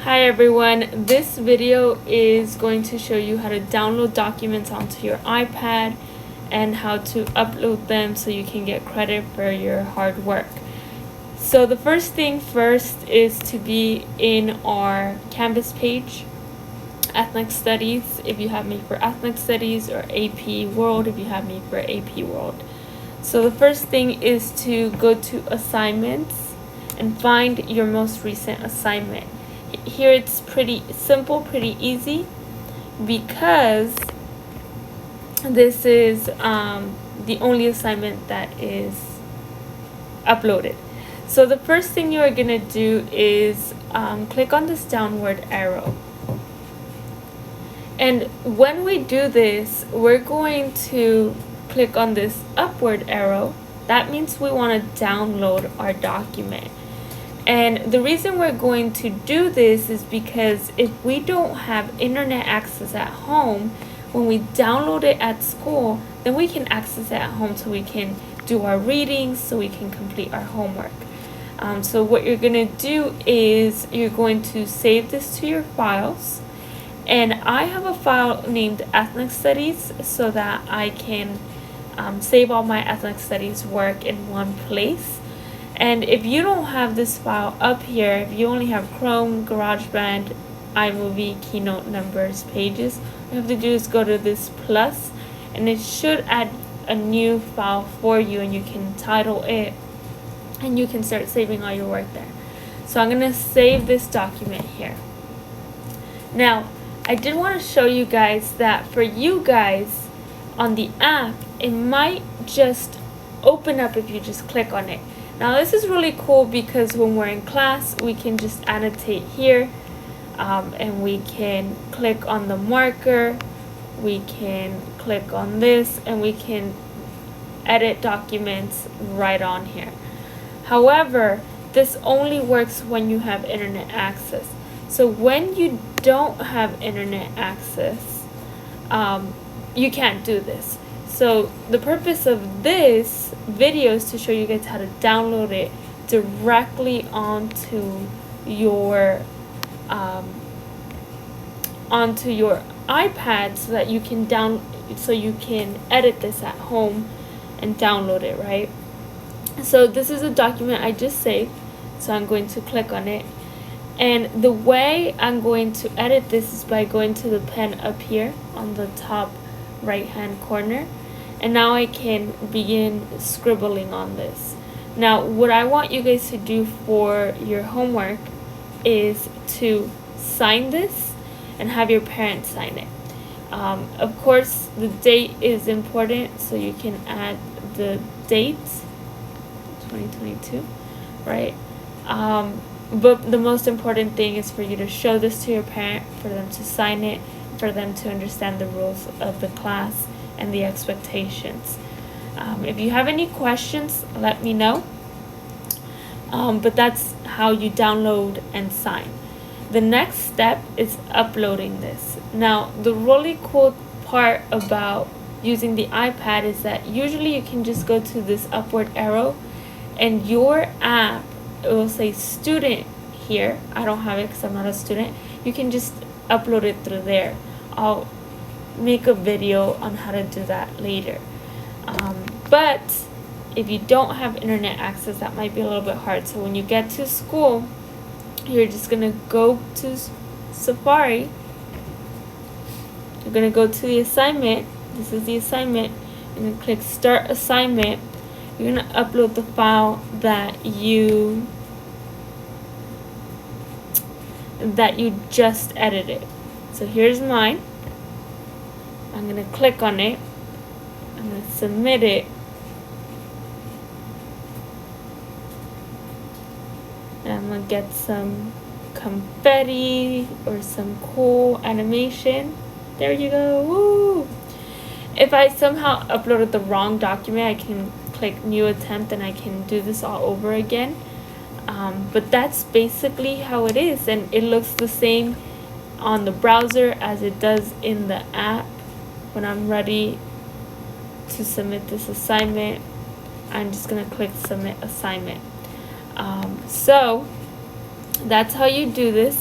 Hi everyone, this video is going to show you how to download documents onto your iPad and how to upload them so you can get credit for your hard work. So the first thing first is to be in our Canvas page, Ethnic Studies if you have me for Ethnic Studies, or AP World if you have me for AP World. So the first thing is to go to Assignments and find your most recent assignment. Here it's pretty simple, pretty easy, because this is the only assignment that is uploaded. So the first thing you are going to do is click on this downward arrow. And when we do this, we're going to click on this upward arrow. That means we want to download our document. And the reason we're going to do this is because if we don't have internet access at home, when we download it at school, then we can access it at home so we can do our readings, so we can complete our homework. So what you're going to do is you're going to save this to your files. And I have a file named Ethnic Studies so that I can save all my Ethnic Studies work in one place. And if you don't have this file up here, if you only have Chrome, GarageBand, iMovie, Keynote, Numbers, Pages, all you have to do is go to this plus, and it should add a new file for you, and you can title it, and you can start saving all your work there. So I'm going to save this document here. Now, I did want to show you guys that for you guys on the app, it might just open up if you just click on it. Now this is really cool because when we're in class, we can just annotate here, and we can click on the marker, we can click on this, and we can edit documents right on here. However, this only works when you have internet access. So when you don't have internet access, you can't do this. So the purpose of this video is to show you guys how to download it directly onto your iPad, so that you can edit this at home and download it, right? So this is a document I just saved, so I'm going to click on it. And the way I'm going to edit this is by going to the pen up here on the top right hand corner. And now I can begin scribbling on this. Now, what I want you guys to do for your homework is to sign this and have your parents sign it. Of course, the date is important, so you can add the date, 2022, right? But the most important thing is for you to show this to your parent, for them to sign it, for them to understand the rules of the class and the expectations. If you have any questions, let me know. But that's how you download and sign. The next step is uploading this. Now, the really cool part about using the iPad is that usually you can just go to this upward arrow, and your app, it will say student here. I don't have it because I'm not a student. You can just upload it through there. I'll make a video on how to do that later. But if you don't have internet access, that might be a little bit hard. So when you get to school, you're just gonna go to Safari. You're gonna go to the assignment. This is the assignment. You're gonna click Start Assignment. You're gonna upload the file that you just edited. So here's mine. I'm going to click on it. I'm going to submit it. And I'm going to get some confetti or some cool animation. There you go. Woo! If I somehow uploaded the wrong document, I can click New Attempt and I can do this all over again. But that's basically how it is. And it looks the same on the browser as it does in the app. When I'm ready to submit this assignment, I'm just going to click Submit Assignment. So that's how you do this.